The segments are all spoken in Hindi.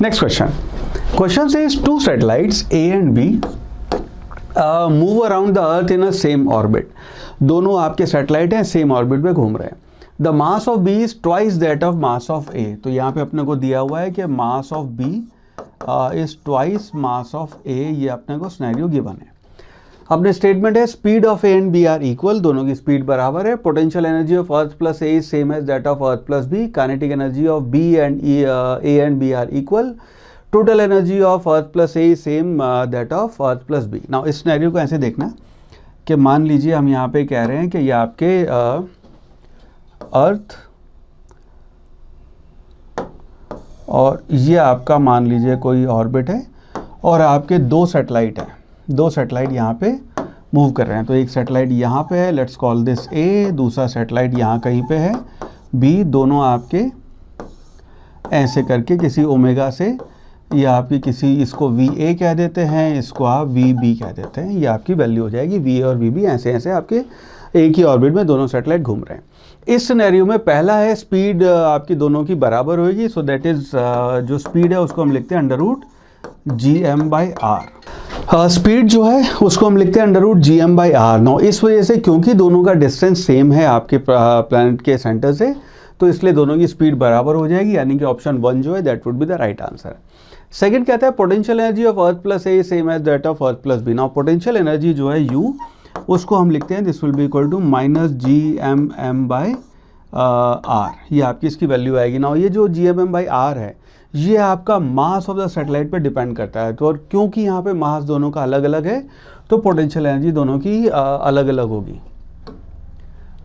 Next question. Question says two satellites A and B move around the earth in a same orbit. दोनों आपके सैटेलाइट हैं, सेम ऑर्बिट पे घूम रहे हैं. The mass of B is twice that of mass of A. तो यहाँ पे अपने को दिया हुआ है कि mass of B is twice mass of A. ये अपने को सिनेरियो गिवन है. अपने स्टेटमेंट है speed of A and B are equal. दोनों की स्पीड बराबर है. Potential energy of earth plus A is same as that of earth plus B. Kinetic energy of B and A and B are equal. Total energy of earth plus A is same that of earth plus B. Now इस सिनेरियो को ऐसे देखना कि मान लीजिए हम यहाँ पे कह रहे हैं कि ये आपके अर्थ और ये आपका मान लीजिए कोई ऑर्बिट है और आपके दो सैटेलाइट हैं. दो सैटेलाइट यहाँ पे मूव कर रहे हैं. तो एक सैटेलाइट यहाँ पे है, लेट्स कॉल दिस ए. दूसरा सैटेलाइट यहाँ कहीं पे है बी. दोनों आपके ऐसे करके किसी ओमेगा से, ये आपकी किसी, इसको वी ए कह देते हैं, इसको आप वी बी कह देते हैं. ये आपकी वैल्यू हो जाएगी. वी ए और वी बी ऐसे ऐसे आपके एक ही ऑर्बिट में दोनों सैटेलाइट घूम रहे हैं. इस सिनेरियो में पहला है स्पीड आपकी दोनों की बराबर होगी. सो दैट इज जो स्पीड है उसको हम लिखते हैं under root G M by R. Speed जो है उसको हम लिखते हैं under root G M by R. नो इस वजह से क्योंकि दोनों का डिस्टेंस सेम है आपके प्लैनेट के सेंटर से, तो इसलिए दोनों की स्पीड बराबर हो जाएगी. यानी कि ऑप्शन 1 जो है that would be the right answer. Second कहता है potential energy of earth plus A same as that of earth plus B. Now potential energy जो है यू, उसको हम लिखते हैं this will be equal to minus G M M by R. ये आपकी इसकी वैल्यू आएगी. नाउ ये जो G M M by R है ये आपका मास ऑफ द सैटेलाइट पे डिपेंड करता है. तो और क्योंकि यहाँ पे मास दोनों का अलग अलग है तो पोटेंशियल एनर्जी दोनों की अलग अलग होगी.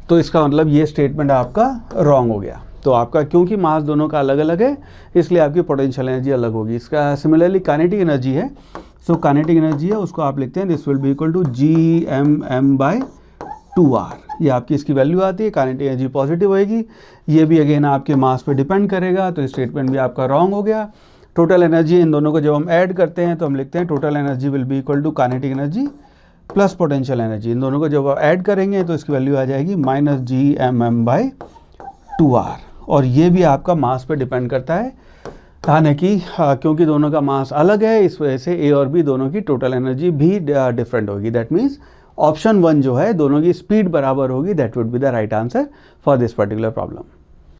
तो इसका मतलब ये स्टेटमेंट आपका रॉन्ग हो गया. तो आपका क्योंकि मास दोनों का अलग अलग है इसलिए आपकी पोटेंशियल एनर्जी अलग होगी. इसका सिमिलरली काइनेटिक एनर्जी है. सो काइनेटिक एनर्जी है उसको आप लिखते हैं this will be equal to G M M by 2r. ये आपकी इसकी वैल्यू आती है. काइनेटिक एनर्जी पॉजिटिव होएगी. ये भी अगेन आपके मास पे डिपेंड करेगा. तो स्टेटमेंट भी आपका रॉन्ग हो गया. टोटल एनर्जी इन दोनों को जब हम ऐड करते हैं तो हम लिखते हैं total energy will be equal to kinetic energy plus potential energy. इन दोनों को जब ऐड करेंगे तो इसकी वैल्यू आ जाएगी minus G M M by 2r. और ये भी आपका मास पे डिपेंड करता है. यानी कि क्योंकि दोनों का मास अलग है इस वजह से ए और बी दोनों की टोटल एनर्जी भी डिफरेंट होगी. दैट मीन्स ऑप्शन 1 जो है दोनों की स्पीड बराबर होगी. That would be the right answer for this particular problem.